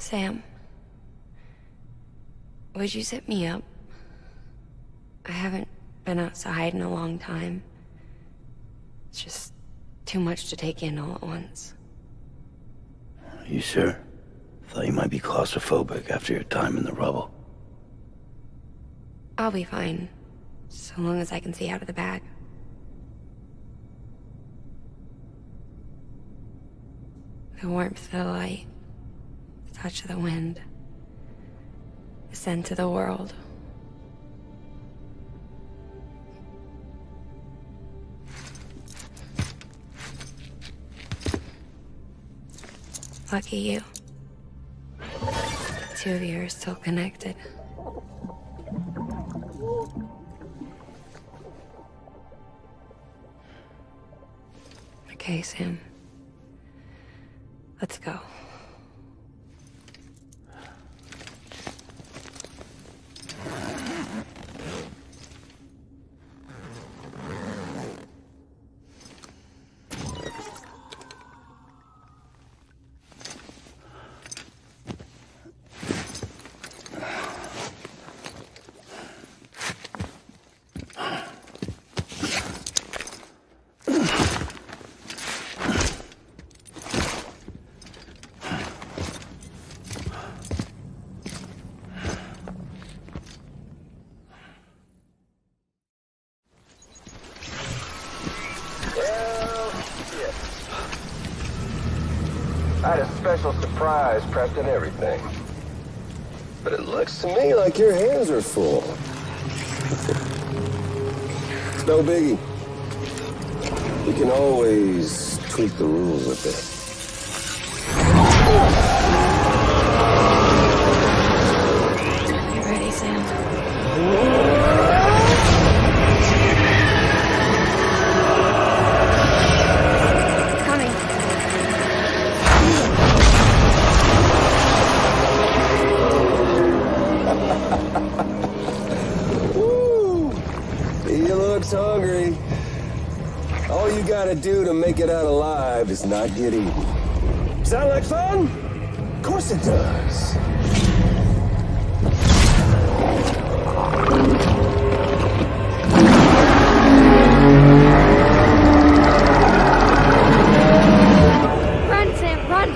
Sam, would you sit me up? I haven't been outside in a long time. It's just too much to take in all at once. You sure? Thought you might be claustrophobic after your time in the rubble. I'll be fine, so long as I can see out of the bag. The warmth of the light, the touch of the wind, the scent of the world. Lucky you. The two of you are still connected. Okay, Sam. Let's go. I had a special surprise prepped and everything. But it looks to me like your hands are full. It's no biggie. We can always tweak the rules a bit. You ready, Sam? Hungry. All you gotta do to make it out alive is not get eaten. Sound like fun? Of course it does. Run, Sam, run!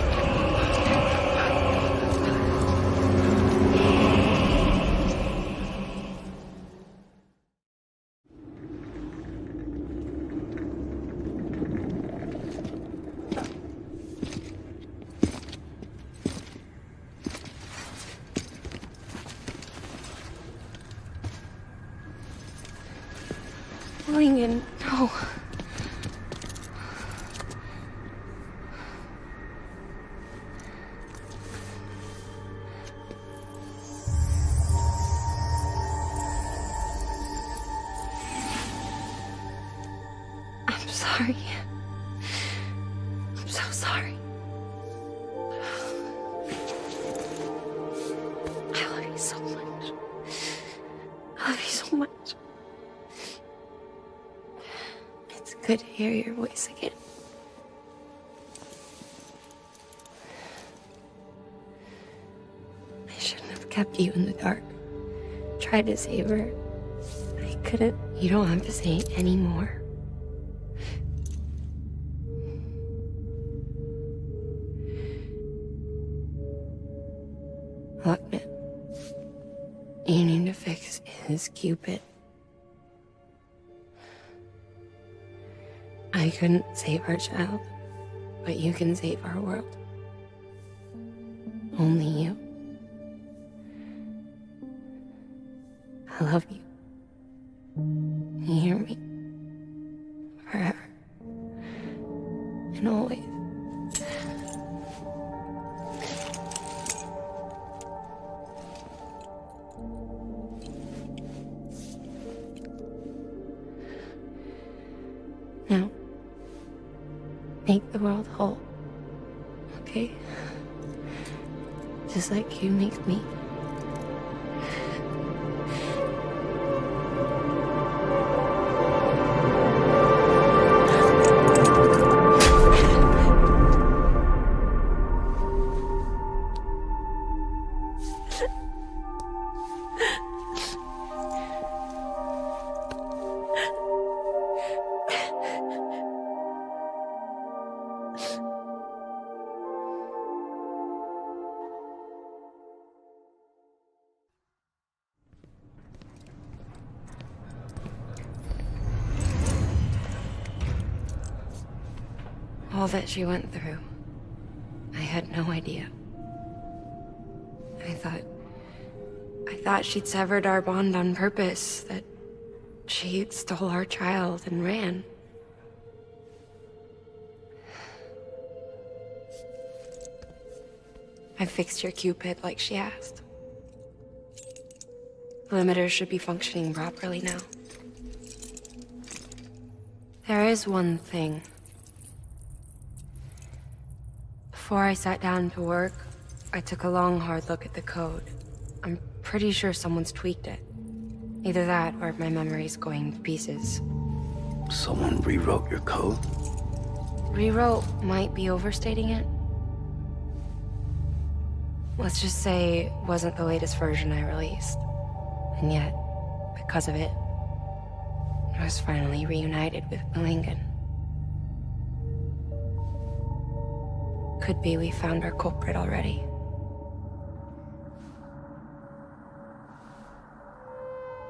Lincoln, no. I'm sorry. I'm so sorry. I love you so much. I love you so much. It's good to hear your voice again. I shouldn't have kept you in the dark. Tried to save her. I couldn't. You don't have to say it anymore. RUKM, you need to fix his Cupid. I couldn't save our child, but you can save our world. Only you. I love you. You hear me? Forever. And always. Now, make the world whole, okay? Just like you make me. all that she went through. I had no idea. I thought she'd severed our bond on purpose, that she stole our child and ran. I fixed your Cupid like she asked. The limiter should be functioning properly now. There is one thing. Before I sat down to work, I took a long, hard look at the code. I'm pretty sure someone's tweaked it. Either that, or my memory's going to pieces. Someone rewrote your code? Rewrote might be overstating it. Let's just say it wasn't the latest version I released. And yet, because of it, I was finally reunited with Malingan. Could be we found our culprit already.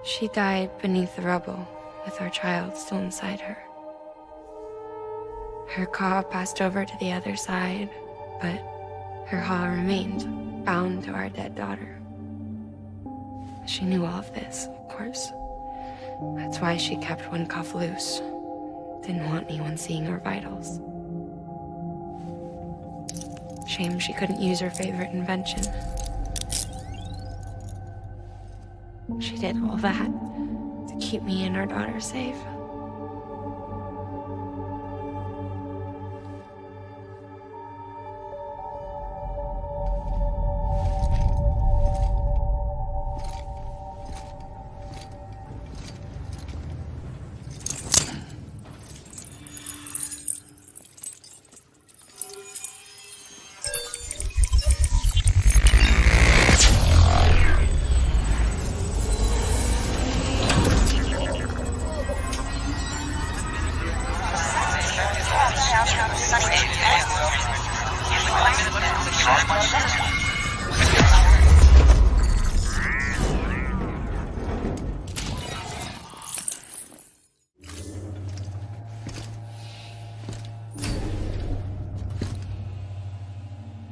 She died beneath the rubble, with our child still inside her. Her Ka passed over to the other side, but her Ha remained, bound to our dead daughter. She knew all of this, of course. That's why she kept one cuff loose. Didn't want anyone seeing her vitals. Shame she couldn't use her favorite invention. She did all that to keep me and our daughter safe.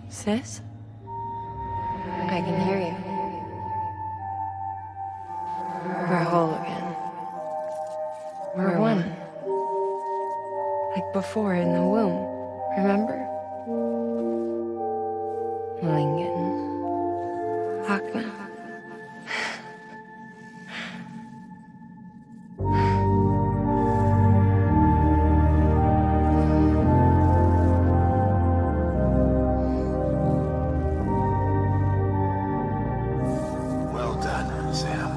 Sis? I can hear you. We're whole again. We're one. Like before in the womb, remember? Malingan. RUKM. Well done, Sam.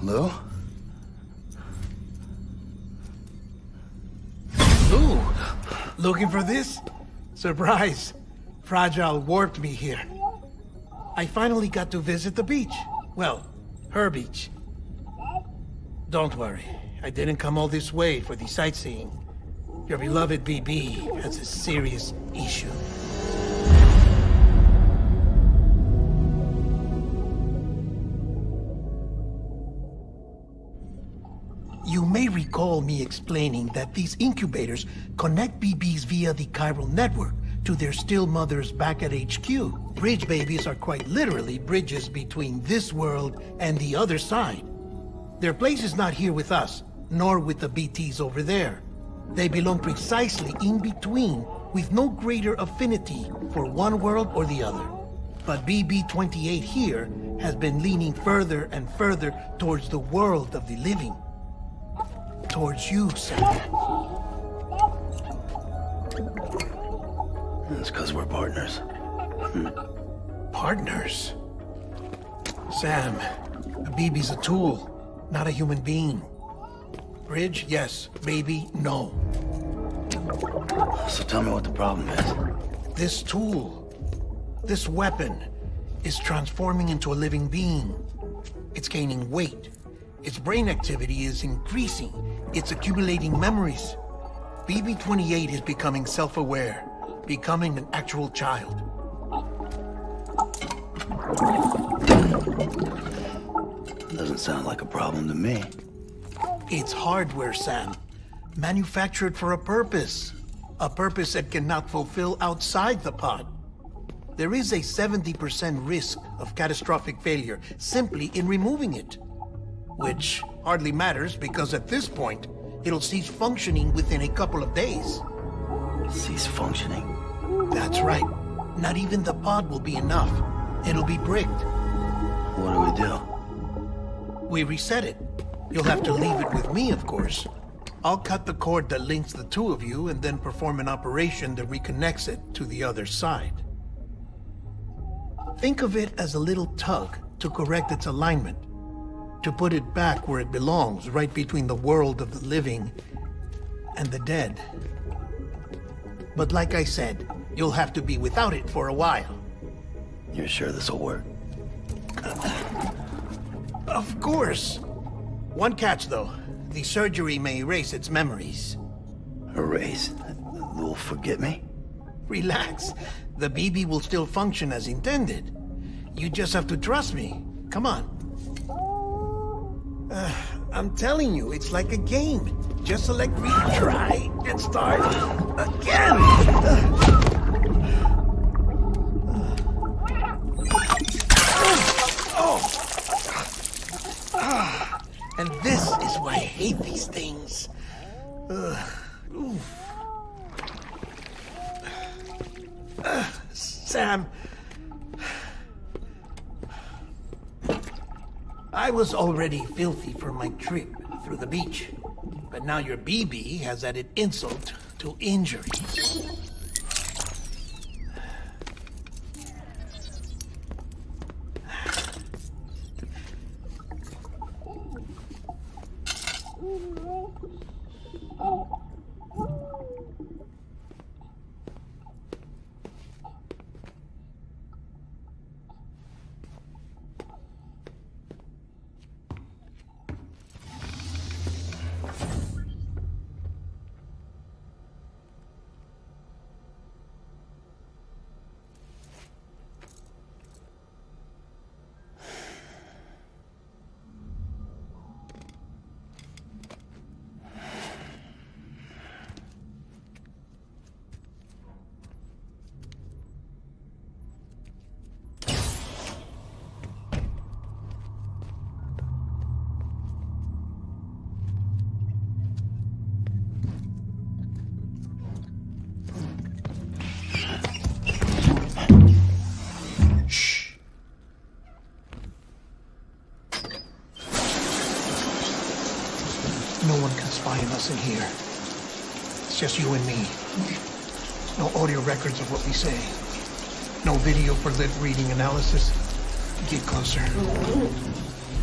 Hello? Ooh, looking for this? Surprise. Fragile warped me here. I finally got to visit the beach. Well, her beach. Don't worry, I didn't come all this way for the sightseeing. Your beloved BB has a serious issue. You may recall me explaining that these incubators connect BBs via the chiral network to their still mothers back at HQ. Bridge babies are quite literally bridges between this world and the other side. Their place is not here with us, nor with the BTs over there. They belong precisely in between, with no greater affinity for one world or the other. But BB-28 here has been leaning further and further towards the world of the living. Towards you, Sam. It's because we're partners. Partners? Sam, a BB's a tool, not a human being. Bridge, yes. Baby, no. So tell me what the problem is. This tool, this weapon, is transforming into a living being. It's gaining weight. Its brain activity is increasing. It's accumulating memories. BB-28 is becoming self-aware, becoming an actual child. Doesn't sound like a problem to me. It's hardware, Sam. Manufactured for a purpose. A purpose it cannot fulfill outside the pod. There is a 70% risk of catastrophic failure simply in removing it. Which hardly matters because at this point, it'll cease functioning within a couple of days. Cease functioning? That's right. Not even the pod will be enough. It'll be bricked. What do we do? We reset it. You'll have to leave it with me, of course. I'll cut the cord that links the two of you and then perform an operation that reconnects it to the other side. Think of it as a little tug to correct its alignment, to put it back where it belongs, right between the world of the living and the dead. But like I said, you'll have to be without it for a while. You're sure this'll work? Of course. One catch, though. The surgery may erase its memories. Erase? They'll forget me? Relax. The BB will still function as intended. You just have to trust me. Come on. I'm telling you, it's like a game. Just select retry and start again. And this is why I hate these things. Sam, I was already filthy for my trip through the beach, but now your BB has added insult to injury. No one can spy on us in here. It's just you and me. No audio records of what we say. No video for lip reading analysis. Get closer.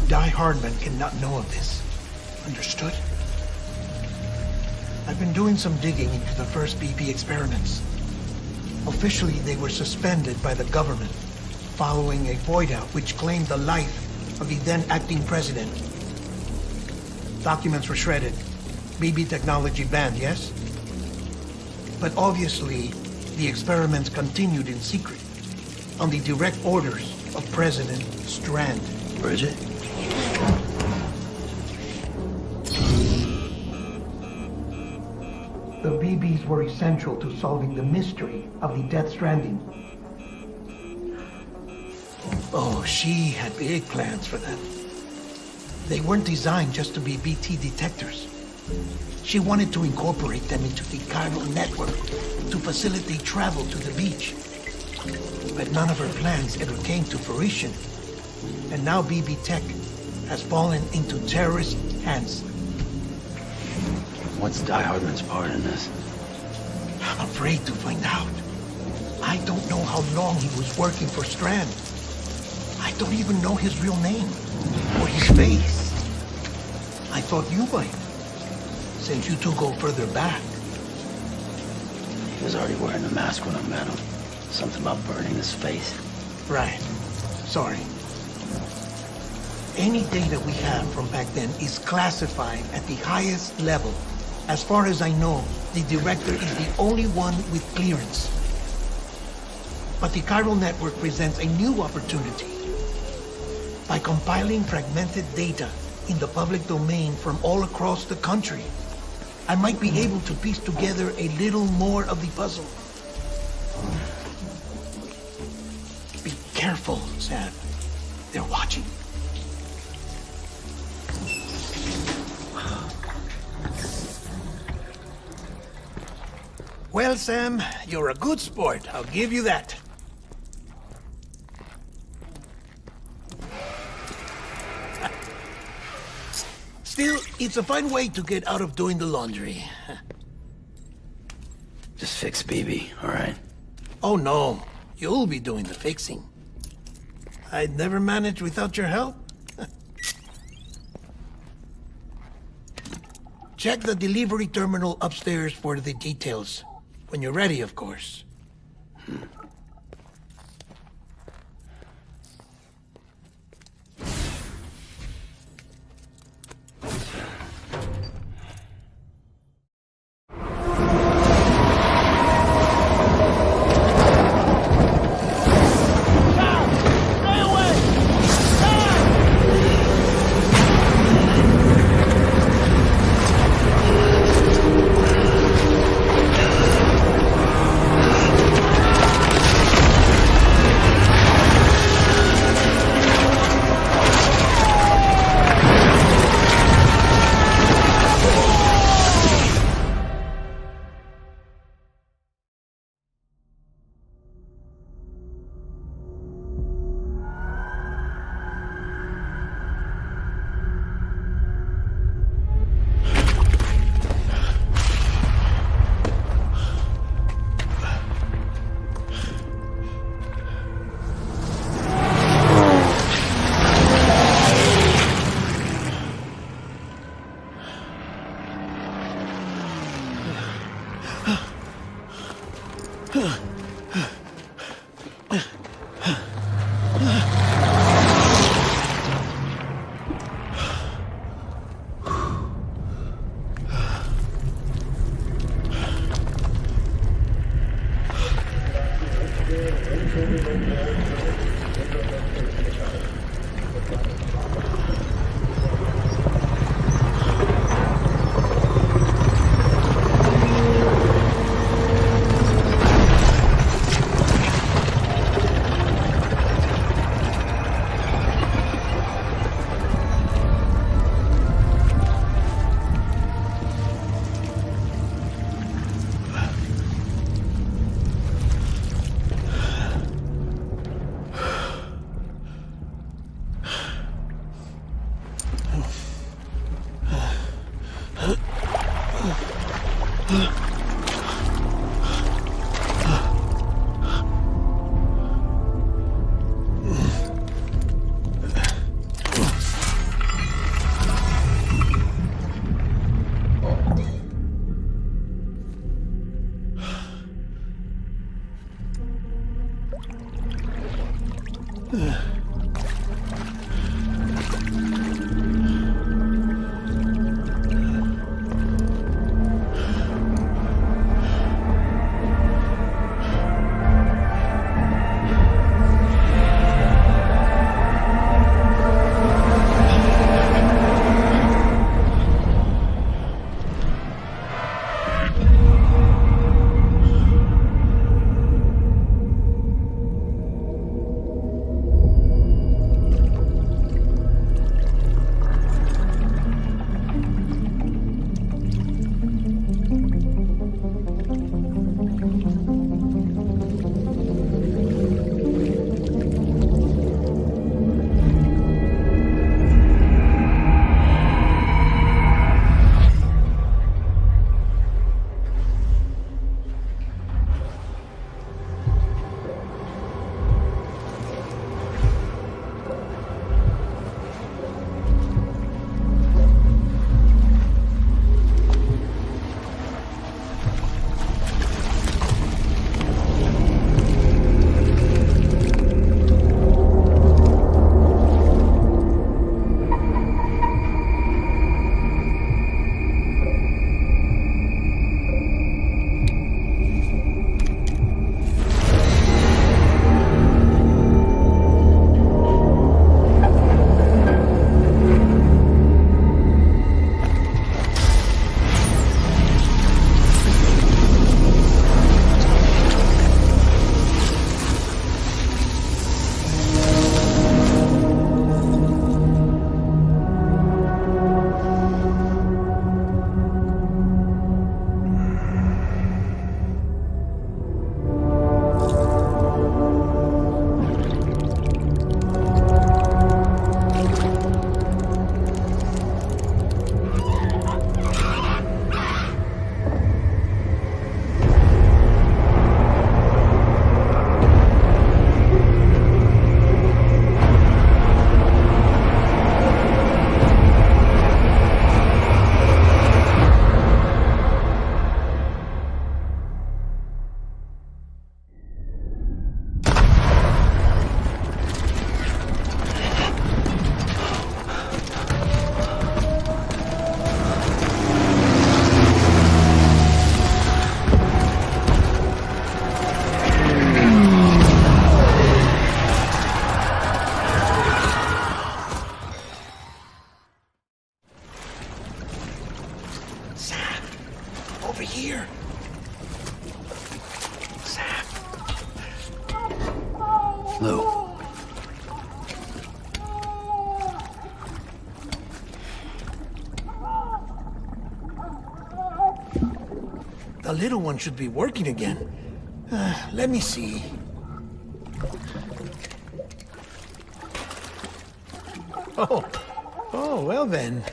Die Hardman cannot know of this. Understood? I've been doing some digging into the first BP experiments. Officially, they were suspended by the government following a void out which claimed the life of the then acting president. Documents were shredded. BB technology banned, yes? But obviously, the experiments continued in secret, on the direct orders of President Strand. Bridget? The BBs were essential to solving the mystery of the Death Stranding. Oh, she had big plans for them. They weren't designed just to be BT detectors. She wanted to incorporate them into the chiral network to facilitate travel to the beach. But none of her plans ever came to fruition. And now BB Tech has fallen into terrorist hands. What's Die Hardman's part in this? I'm afraid to find out. I don't know how long he was working for Strand. I don't even know his real name or his face. I thought you might, since you two go further back. He was already wearing a mask when I met him. Something about burning his face. Right. Sorry. Any data we have from back then is classified at the highest level. As far as I know, the director is the only one with clearance. But the chiral network presents a new opportunity. by compiling fragmented data in the public domain from all across the country, I might be able to piece together a little more of the puzzle. Be careful, Sam. They're watching. Well, Sam, you're a good sport. I'll give you that. Still, it's a fine way to get out of doing the laundry. Just fix BB, all right? Oh, no. You'll be doing the fixing. I'd never manage without your help. Check the delivery terminal upstairs for the details. When you're ready, of course. over here. Sam. Lou. The little one should be working again. Let me see. Oh, well then.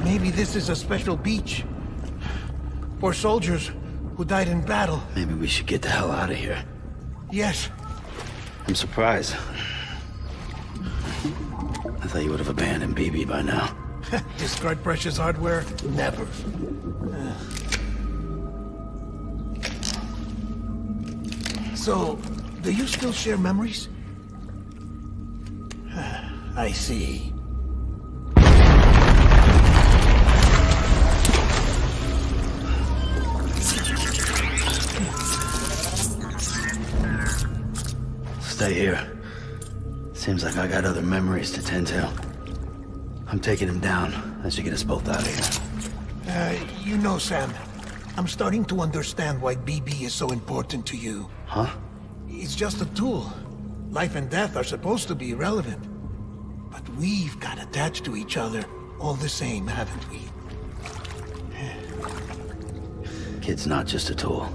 Maybe this is a special beach for soldiers who died in battle. Maybe we should get the hell out of here. Yes. I'm surprised. I thought you would have abandoned BB by now. Discard precious hardware? Never. So, do you still share memories? I see. Stay here. Seems like I got other memories to tend to. I'm taking him down. That should get us both out of here. You know, Sam, I'm starting to understand why BB is so important to you. Huh? It's just a tool. Life and death are supposed to be irrelevant. But we've got attached to each other all the same, haven't we? Kid's not just a tool.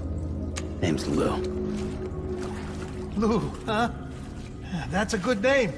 Name's Lou. Lou, huh? That's a good name.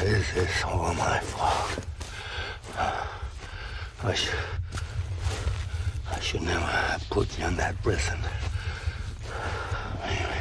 This is all my fault. I should never have put you in that prison. Anyway.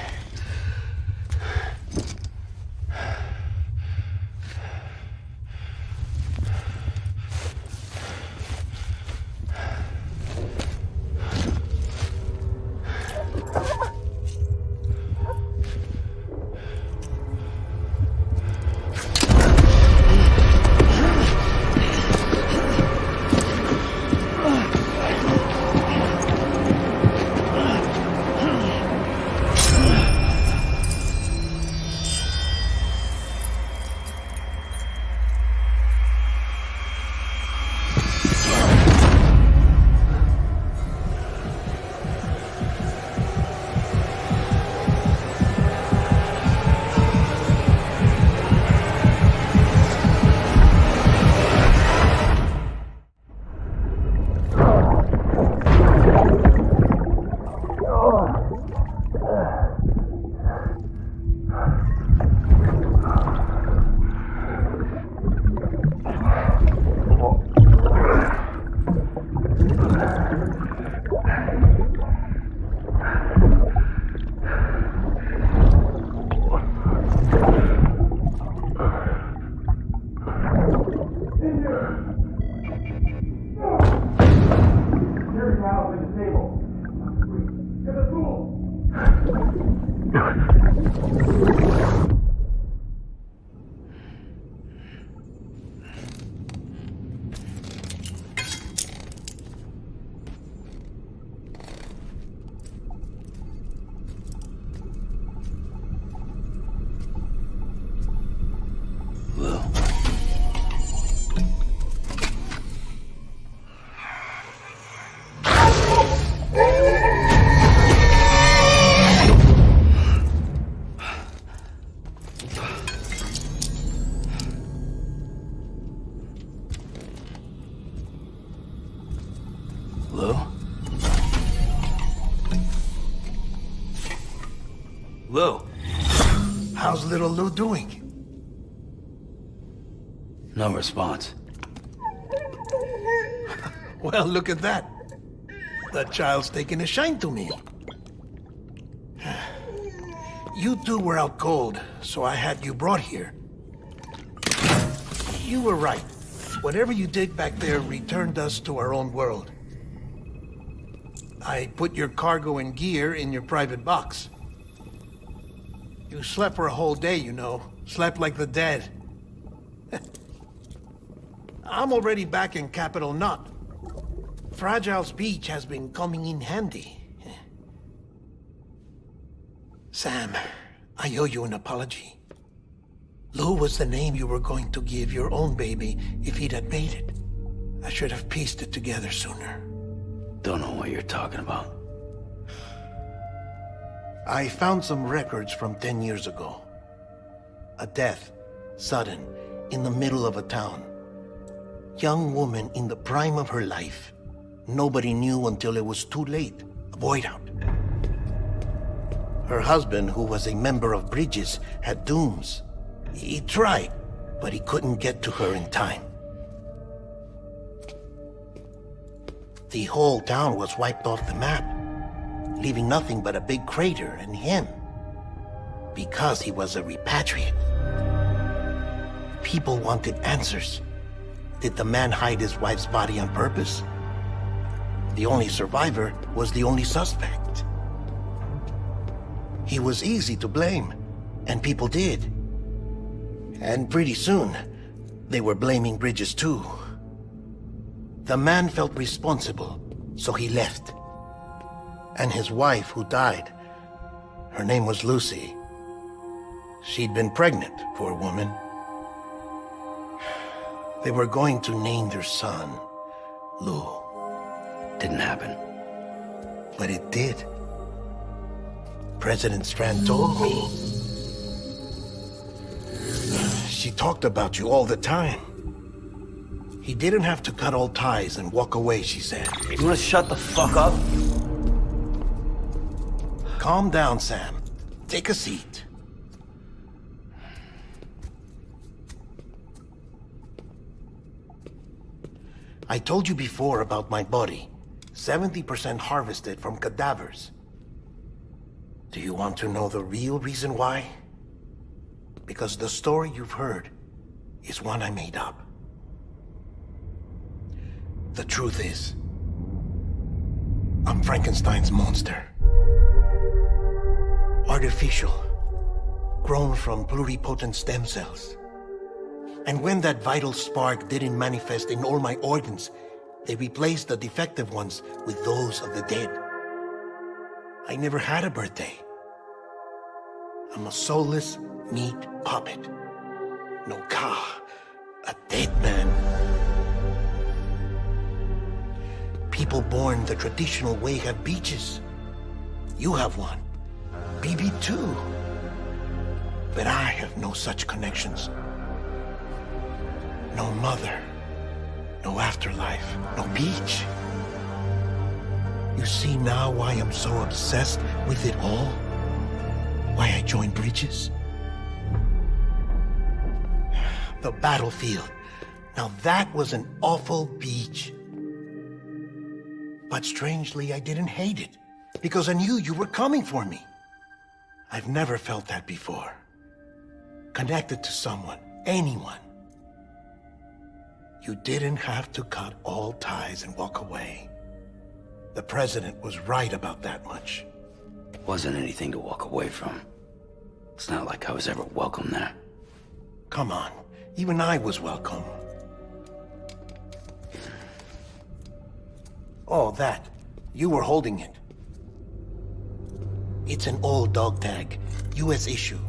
little Lou doing? No response. Well, look at that. The child's taking a shine to me. You two were out cold, so I had you brought here. You were right. Whatever you did back there returned us to our own world. I put your cargo and gear in your private box. You slept for a whole day, you know. Slept like the dead. I'm already back in Capital Knot. Fragile's beach has been coming in handy. Sam, I owe you an apology. Lou was the name you were going to give your own baby if he'd had made it. I should have pieced it together sooner. Don't know what you're talking about. I found some records from 10 years ago. A death, sudden, in the middle of a town. Young woman in the prime of her life. Nobody knew until it was too late. A void out. Her husband, who was a member of Bridges, had dooms. He tried, but he couldn't get to her in time. The whole town was wiped off the map, leaving nothing but a big crater and him. Because he was a repatriate. People wanted answers. Did the man hide his wife's body on purpose? The only survivor was the only suspect. He was easy to blame, and people did. And pretty soon, they were blaming Bridges too. The man felt responsible, so he left. And his wife, who died, her name was Lucy. She'd been pregnant, poor woman. They were going to name their son Lou. Didn't happen. But it did. President Strand told me. She talked about you all the time. He didn't have to cut all ties and walk away, she said. You wanna shut the fuck up? Calm down, Sam. Take a seat. I told you before about my body. 70% harvested from cadavers. Do you want to know the real reason why? Because the story you've heard is one I made up. The truth is, I'm Frankenstein's monster. Artificial, grown from pluripotent stem cells. And when that vital spark didn't manifest in all my organs, they replaced the defective ones with those of the dead. I never had a birthday. I'm a soulless meat puppet. No car, a dead man. People born the traditional way have beaches. You have one. BB too. But I have no such connections. No mother. No afterlife. No beach. You see now why I'm so obsessed with it all? Why I joined Bridges? The battlefield. Now that was an awful beach. But strangely, I didn't hate it, because I knew you were coming for me. I've never felt that before. Connected to someone, anyone. You didn't have to cut all ties and walk away. The president was right about that much. Wasn't anything to walk away from. It's not like I was ever welcome there. Come on, even I was welcome. Oh, that. You were holding it. It's an old dog tag, US issue.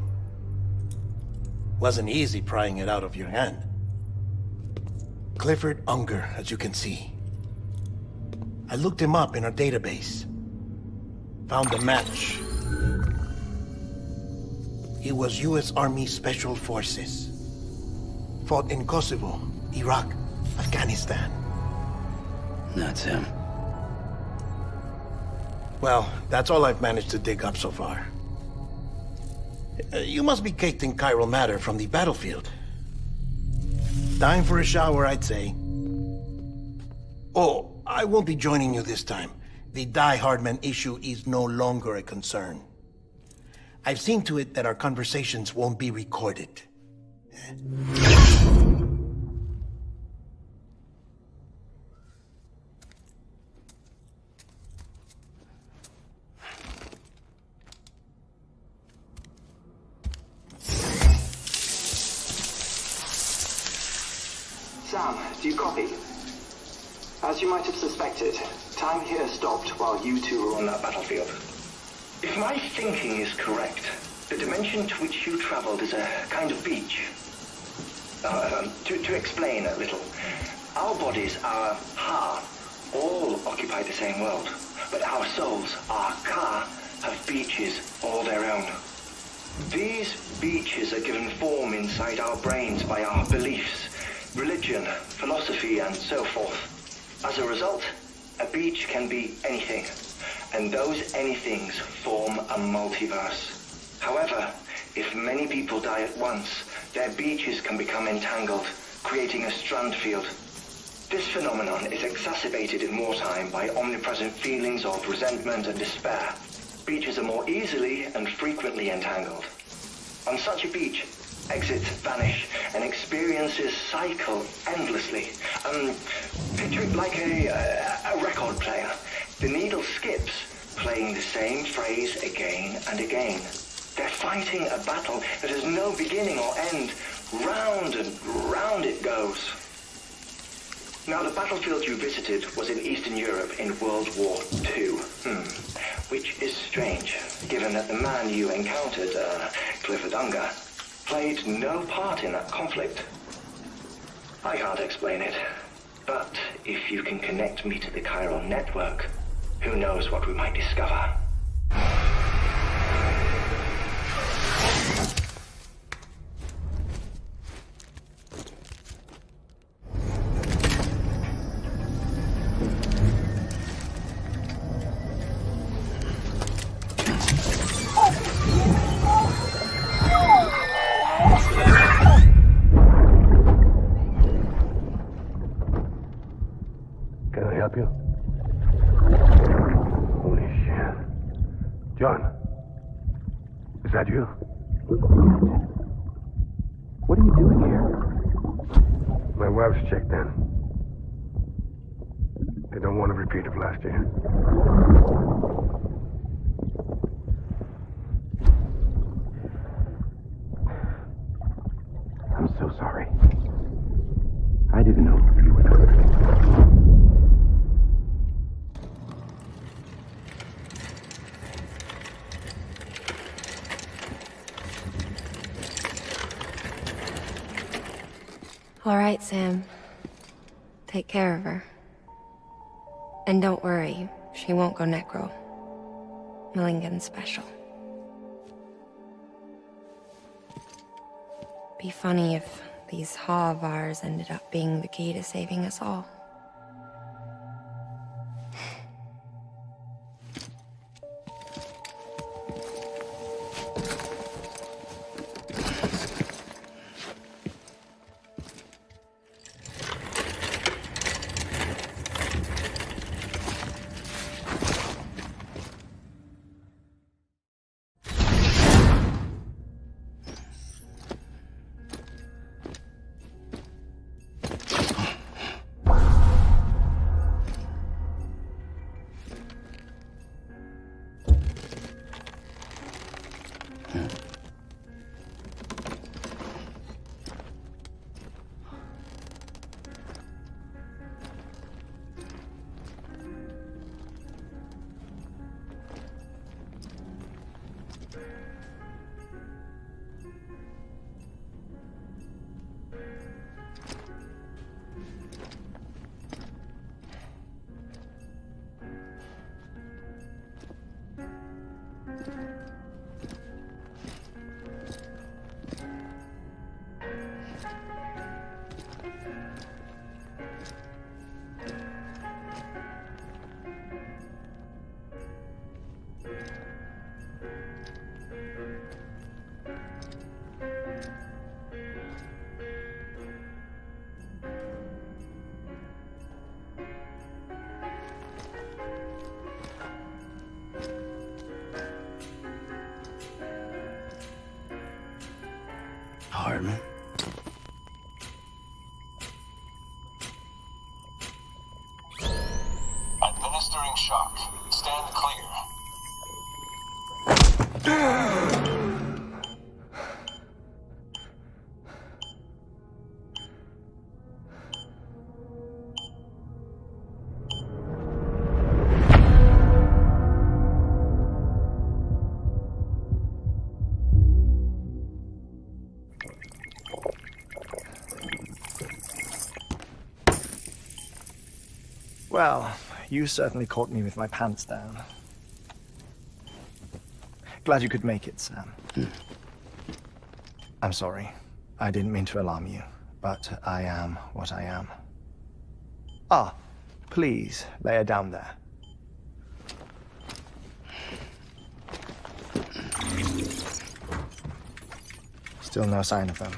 Wasn't easy prying it out of your hand. Clifford Unger, as you can see. I looked him up in our database. Found a match. He was US Army Special Forces. Fought in Kosovo, Iraq, Afghanistan. That's him. Well, that's all I've managed to dig up so far. You must be caked in chiral matter from the battlefield. Time for a shower, I'd say. Oh, I won't be joining you this time. The Die Hardman issue is no longer a concern. I've seen to it that our conversations won't be recorded. Sam, do you copy? As you might have suspected, time here stopped while you two were on that battlefield. If my thinking is correct, the dimension to which you traveled is a kind of beach. To explain a little, our bodies, our Ha, all occupy the same world, but our souls, our Ka, have beaches all their own. These beaches are given form inside our brains by our beliefs, religion, philosophy, and so forth. As a result, a beach can be anything, and those anythings form a multiverse. However, if many people die at once, their beaches can become entangled, creating a strand field. This phenomenon is exacerbated in wartime by omnipresent feelings of resentment and despair. Beaches are more easily and frequently entangled. On such a beach, exits vanish and experiences cycle endlessly. Picture it like a record player. The needle skips, playing the same phrase again and again. They're fighting a battle that has no beginning or end. Round and round it goes. Now, the battlefield you visited was in Eastern Europe in World War II. Which is strange, given that the man you encountered, Clifford Unger, played no part in that conflict. I can't explain it, but if you can connect me to the chiral network, who knows what we might discover. Can I help you? Holy shit. John, is that you? What are you doing here? My wife's checked in. They don't want a repeat of last year. I'm so sorry. I didn't know you were coming. All right, Sam. Take care of her. And don't worry, she won't go necro. Millingan's special. Be funny if these Ha of ours ended up being the key to saving us all. Well, you certainly caught me with my pants down. Glad you could make it, Sam. I'm sorry. I didn't mean to alarm you, but I am what I am. Ah, please lay her down there. Still no sign of them.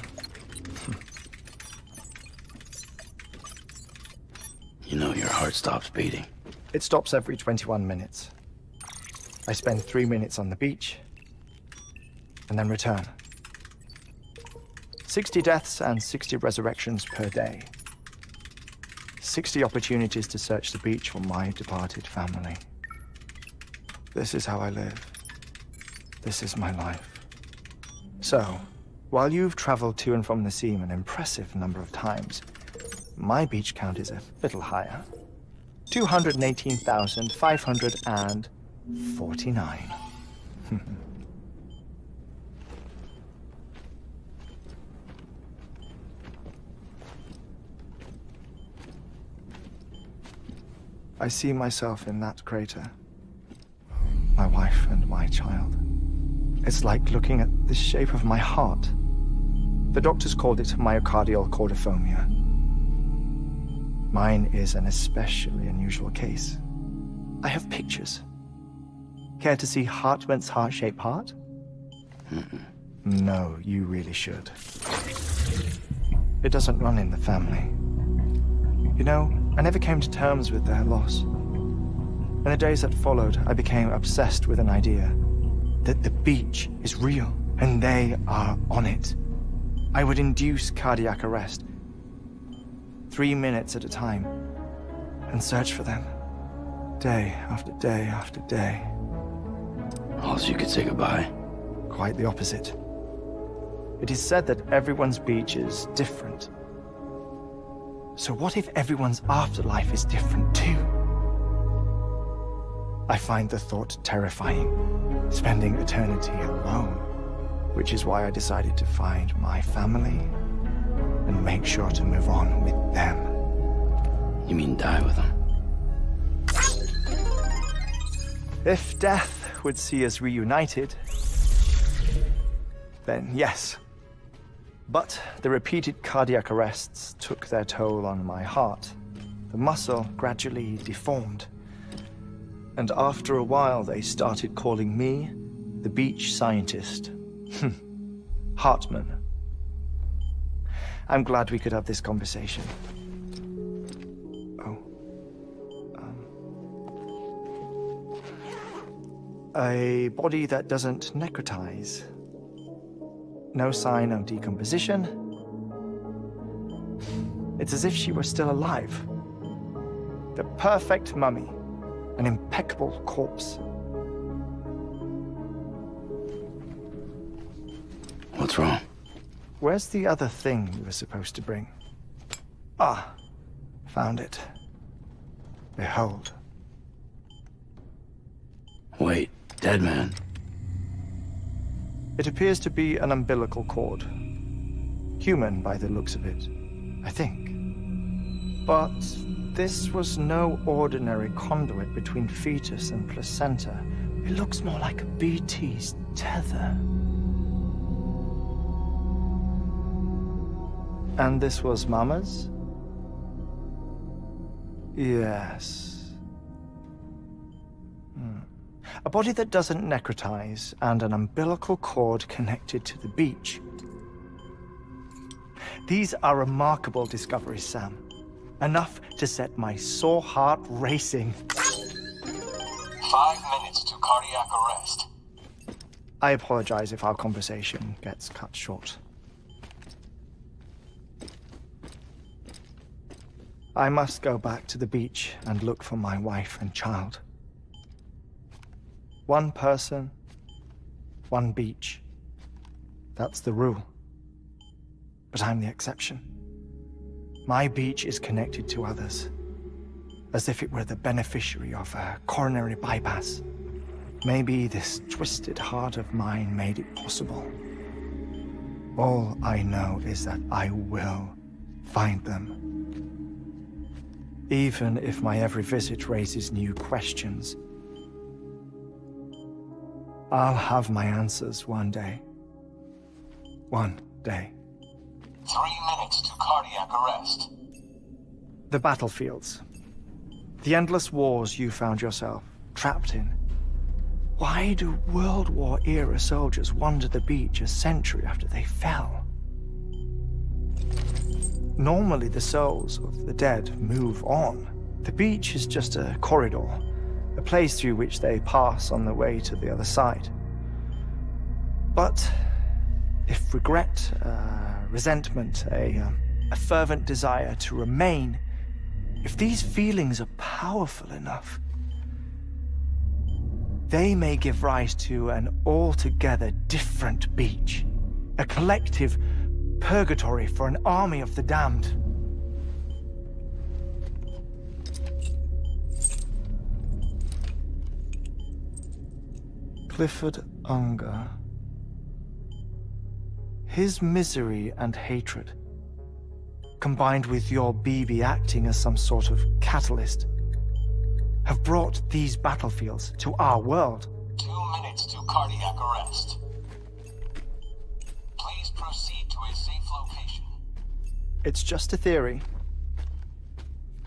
You know your heart stops beating. It stops every 21 minutes. I spend 3 minutes on the beach, and then return. 60 deaths and 60 resurrections per day. 60 opportunities to search the beach for my departed family. This is how I live. This is my life. So, while you've traveled to and from the scene an impressive number of times, my beach count is a little higher. 218,549. I see myself in that crater. My wife and my child. It's like looking at the shape of my heart. The doctors called it myocardial cordiformia. Mine is an especially unusual case. I have pictures. Care to see Hartman's heart-shaped heart? No, you really should. It doesn't run in the family. You know, I never came to terms with their loss. In the days that followed, I became obsessed with an idea that the beach is real and they are on it. I would induce cardiac arrest, 3 minutes at a time, and search for them, day after day after day. All so you could say goodbye. Quite the opposite. It is said that everyone's beach is different. So what if everyone's afterlife is different too? I find the thought terrifying, spending eternity alone, which is why I decided to find my family and make sure to move on with them. You mean die with them? If death would see us reunited, then yes. But the repeated cardiac arrests took their toll on my heart. The muscle gradually deformed. And after a while, they started calling me the beach scientist. Hartman. I'm glad we could have this conversation. A body that doesn't necrotize. No sign of decomposition. It's as if she were still alive. The perfect mummy. An impeccable corpse. What's wrong? Where's the other thing you were supposed to bring? Ah, found it. Behold. Wait, dead man? It appears to be an umbilical cord. Human by the looks of it, I think. But this was no ordinary conduit between fetus and placenta. It looks more like a BT's tether. And this was Mama's? Yes. A body that doesn't necrotize and an umbilical cord connected to the beach. These are remarkable discoveries, Sam. Enough to set my sore heart racing. 5 minutes to cardiac arrest. I apologize if our conversation gets cut short. I must go back to the beach and look for my wife and child. One person, one beach. That's the rule. But I'm the exception. My beach is connected to others, as if it were the beneficiary of a coronary bypass. Maybe this twisted heart of mine made it possible. All I know is that I will find them. even if my every visit raises new questions. I'll have my answers one day. One day. 3 minutes to cardiac arrest. The battlefields. The endless wars you found yourself trapped in. Why do World War-era soldiers wander the beach a century after they fell? Normally, the souls of the dead move on. The beach is just a corridor, a place through which they pass on the way to the other side. But if regret, resentment, a fervent desire to remain, if these feelings are powerful enough, they may give rise to an altogether different beach, a collective purgatory for an army of the damned. Clifford Unger. His misery and hatred, combined with your BB acting as some sort of catalyst, have brought these battlefields to our world. 2 minutes to cardiac arrest. Please proceed to a safe location. It's just a theory.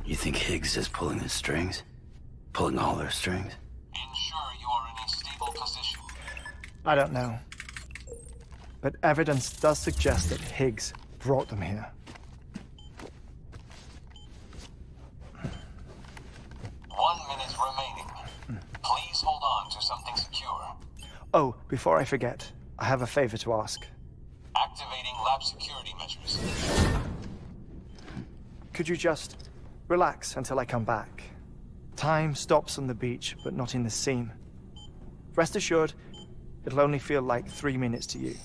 You think Higgs is pulling the strings? Pulling all their strings? Ensure you are in a stable position. I don't know. But evidence does suggest that Higgs brought them here. 1 minute remaining. Please hold on to something secure. Oh, before I forget, I have a favor to ask. Activating lab security measures. Could you just relax until I come back? Time stops on the beach, but not in the scene. Rest assured, it'll only feel like 3 minutes to you.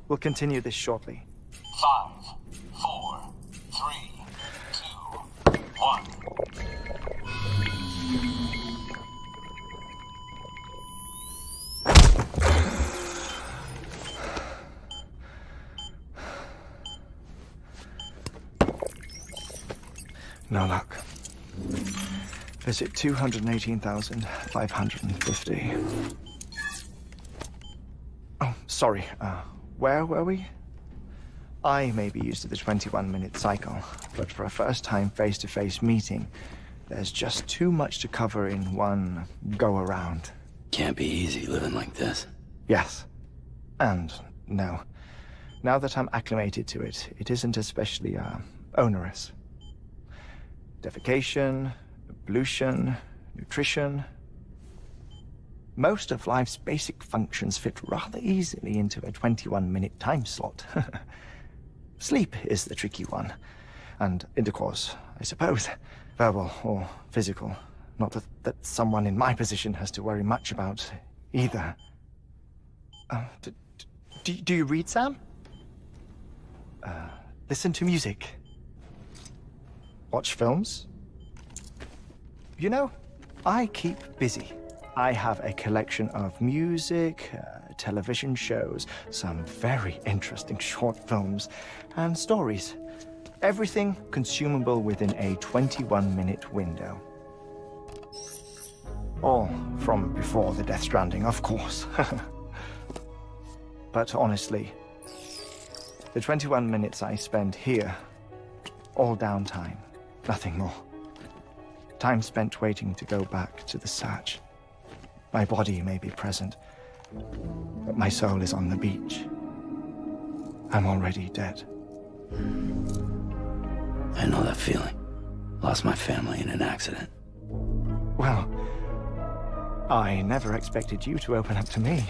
We'll continue this shortly. 5, 4, 3, 2, 1. No luck. Visit 218,550. Oh, sorry. Where were we? I may be used to the 21-minute cycle, but for a first-time face-to-face meeting, there's just too much to cover in one go-around. Can't be easy living like this. Yes. And no. Now that I'm acclimated to it, it isn't especially, onerous. Defecation, ablution, nutrition. Most of life's basic functions fit rather easily into a 21-minute time slot. Sleep is the tricky one. And intercourse, I suppose. Verbal or physical. Not that someone in my position has to worry much about either. Do you read, Sam? Listen to music. Watch films? You know, I keep busy. I have a collection of music, television shows, some very interesting short films, and stories. Everything consumable within a 21-minute window. All from before the Death Stranding, of course. But honestly, the 21 minutes I spend here, all downtime, nothing more. Time spent waiting to go back to the search. My body may be present, but my soul is on the beach. I'm already dead. I know that feeling. Lost my family in an accident. Well, I never expected you to open up to me.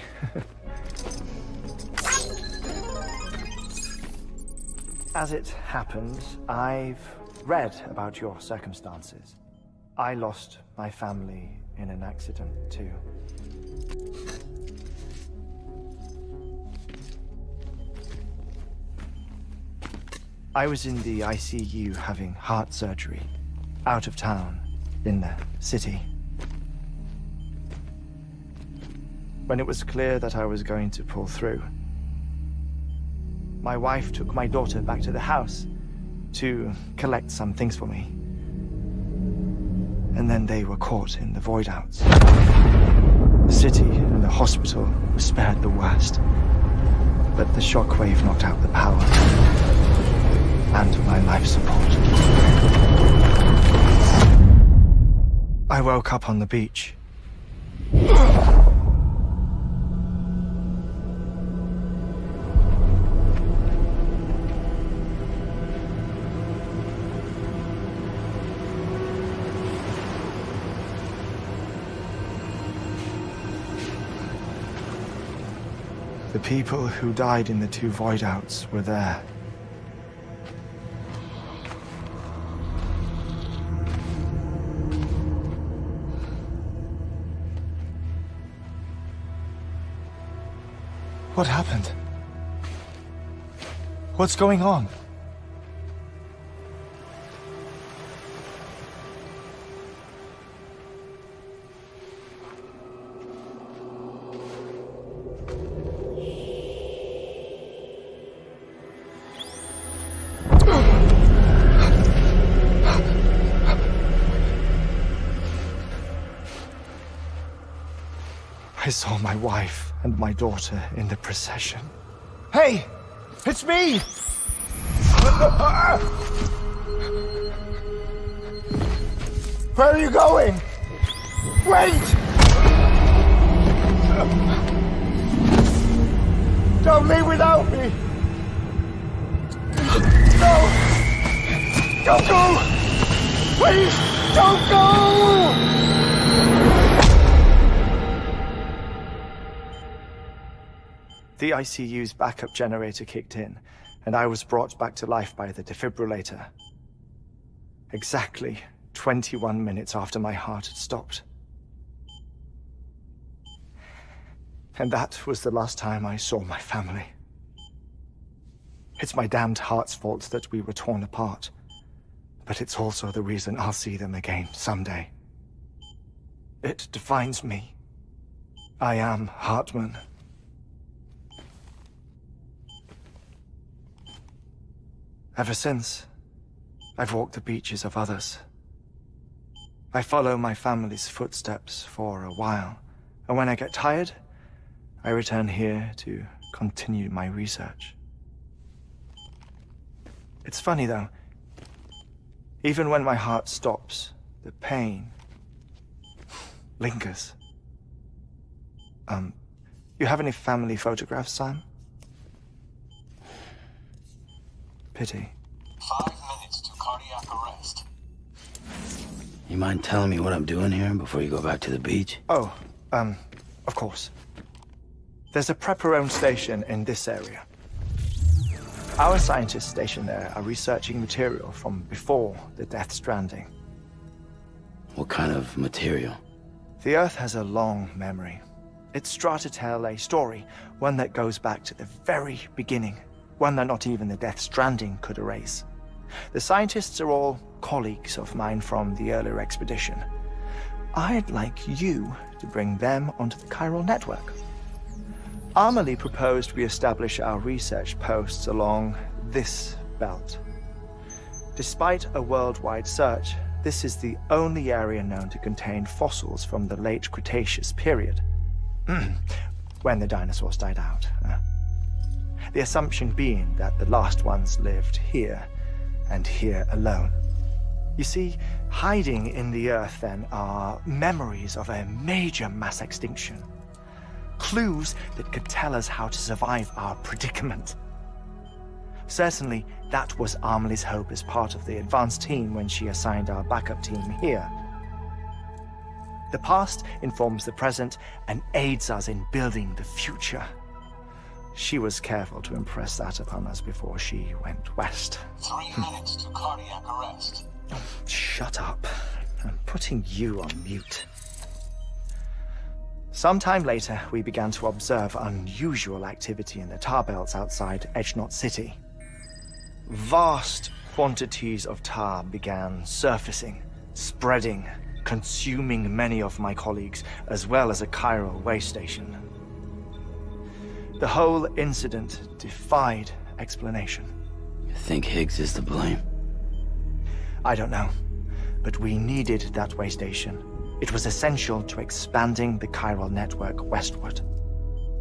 As it happened, I've read about your circumstances. I lost my family in an accident, too. I was in the ICU having heart surgery, out of town, in the city. When it was clear that I was going to pull through, my wife took my daughter back to the house to collect some things for me. And then they were caught in the void-outs. The city and the hospital were spared the worst. But the shockwave knocked out the power and my life support. I woke up on the beach. The people who died in the 2 void-outs were there. What happened? What's going on? I saw my wife and my daughter in the procession. Hey! It's me! Where are you going? Wait! Don't leave without me! No! Don't go! Please, don't go! The ICU's backup generator kicked in, and I was brought back to life by the defibrillator. Exactly 21 minutes after my heart had stopped. And that was the last time I saw my family. It's my damned heart's fault that we were torn apart, but it's also the reason I'll see them again someday. It defines me. I am Hartman. Ever since, I've walked the beaches of others. I follow my family's footsteps for a while, and when I get tired, I return here to continue my research. It's funny though, even when my heart stops, the pain lingers. You have any family photographs, Sam? Pity. 5 minutes to cardiac arrest. You mind telling me what I'm doing here before you go back to the beach? Oh, of course. There's a prepper-owned station in this area. Our scientists stationed there are researching material from before the Death Stranding. What kind of material? The Earth has a long memory. It's trying to tell a story, one that goes back to the very beginning. One that not even the Death Stranding could erase. The scientists are all colleagues of mine from the earlier expedition. I'd like you to bring them onto the chiral network. Amelie proposed we establish our research posts along this belt. Despite a worldwide search, this is the only area known to contain fossils from the late Cretaceous period. When the dinosaurs died out. The assumption being that the last ones lived here, and here alone. You see, hiding in the Earth then are memories of a major mass extinction. Clues that could tell us how to survive our predicament. Certainly, that was Amelie's hope as part of the advanced team when she assigned our backup team here. The past informs the present and aids us in building the future. She was careful to impress that upon us before she went west. 3 minutes to cardiac arrest. Oh, shut up. I'm putting you on mute. Sometime later, we began to observe unusual activity in the tar belts outside Edgenot City. Vast quantities of tar began surfacing, spreading, consuming many of my colleagues, as well as a chiral way station. The whole incident defied explanation. You think Higgs is to blame? I don't know. But we needed that way station. It was essential to expanding the chiral network westward.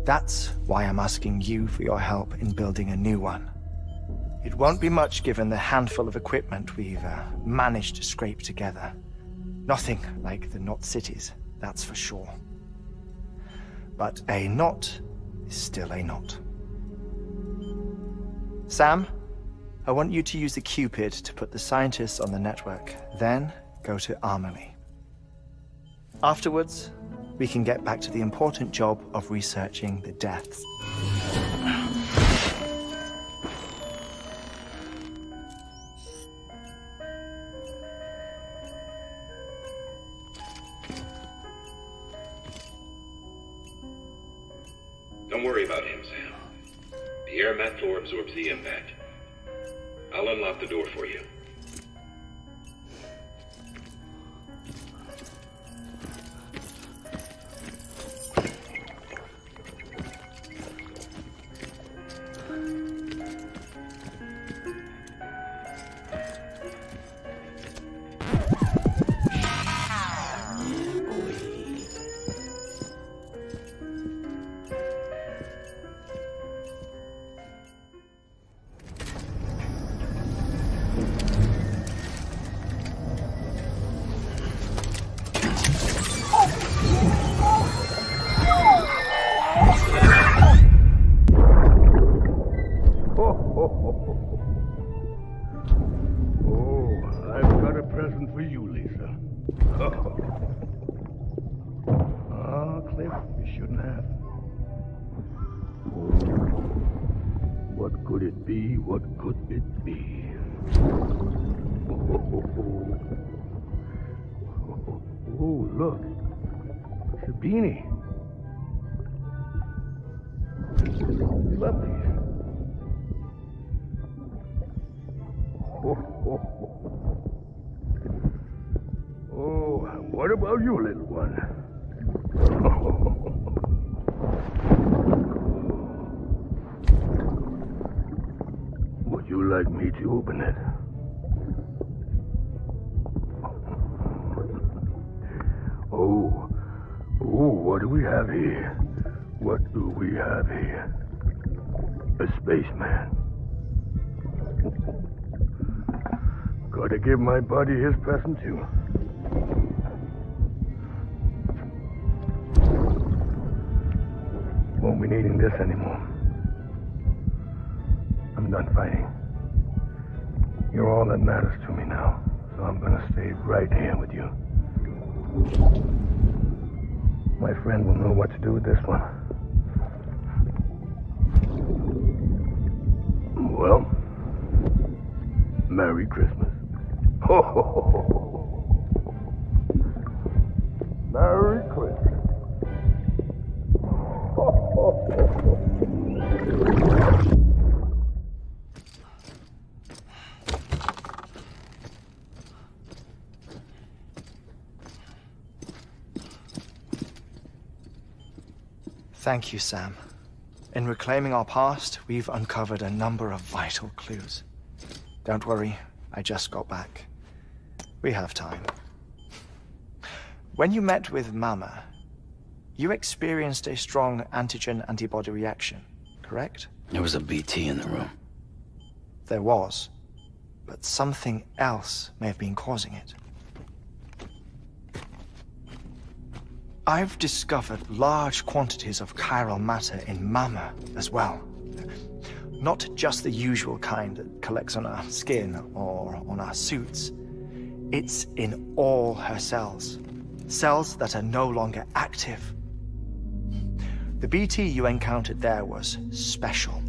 That's why I'm asking you for your help in building a new one. It won't be much given the handful of equipment we've managed to scrape together. Nothing like the Knot cities, that's for sure. But a knot is still a knot. Sam, I want you to use the Cupid to put the scientists on the network, then go to Armory. Afterwards, we can get back to the important job of researching the deaths. Don't worry about him, Sam. The air mat floor absorbs the impact. I'll unlock the door for you. What could it be? Oh, look. It's a beanie. Lovely. Oh, what about you, little one? Would you like me to open it? Oh, what do we have here? What do we have here? A spaceman. Gotta give my buddy his present too. Won't be needing this anymore. I'm done fighting. You're all that matters to me now, so I'm gonna stay right here with you. My friend will know what to do with this one. Well, Merry Christmas. Ho, ho, ho, ho. Merry Christmas. Ho, ho, ho, ho. Thank you, Sam. In reclaiming our past, we've uncovered a number of vital clues. Don't worry, I just got back. We have time. When you met with Mama, you experienced a strong antigen-antibody reaction, correct? There was a BT in the room. There was, but something else may have been causing it. I've discovered large quantities of chiral matter in Mama as well. Not just the usual kind that collects on our skin or on our suits. It's in all her cells. Cells that are no longer active. The BT you encountered there was special.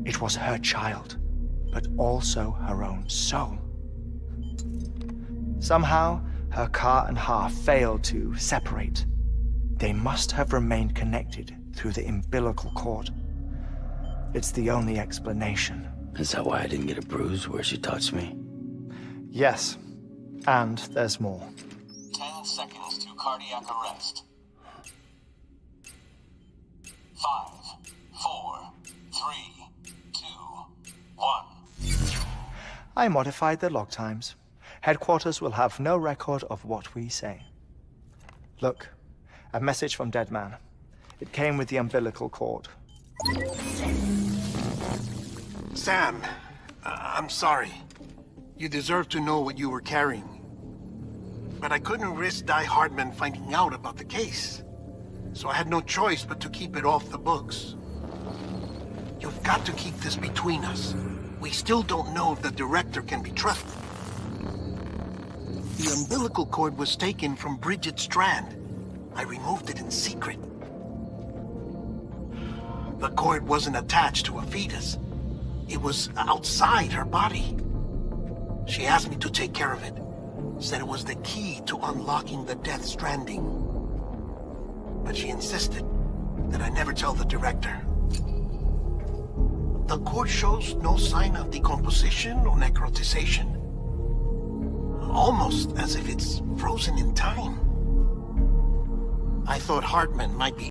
It was her child, but also her own soul. Somehow, her Ka and Ha failed to separate. They must have remained connected through the umbilical cord. It's the only explanation. Is that why I didn't get a bruise where she touched me? Yes, and there's more. 10 seconds to cardiac arrest. 5, 4, 3, 2, 1. I modified the log times. Headquarters will have no record of what we say. Look, a message from Dead Man. It came with the umbilical cord. Sam, I'm sorry. You deserve to know what you were carrying. But I couldn't risk Di Hartman finding out about the case. So I had no choice but to keep it off the books. You've got to keep this between us. We still don't know if the director can be trusted. The umbilical cord was taken from Bridget Strand. I removed it in secret. The cord wasn't attached to a fetus. It was outside her body. She asked me to take care of it. Said it was the key to unlocking the death stranding. But she insisted that I never tell the director. The cord shows no sign of decomposition or necrotization. Almost as if it's frozen in time. I thought Hartman might be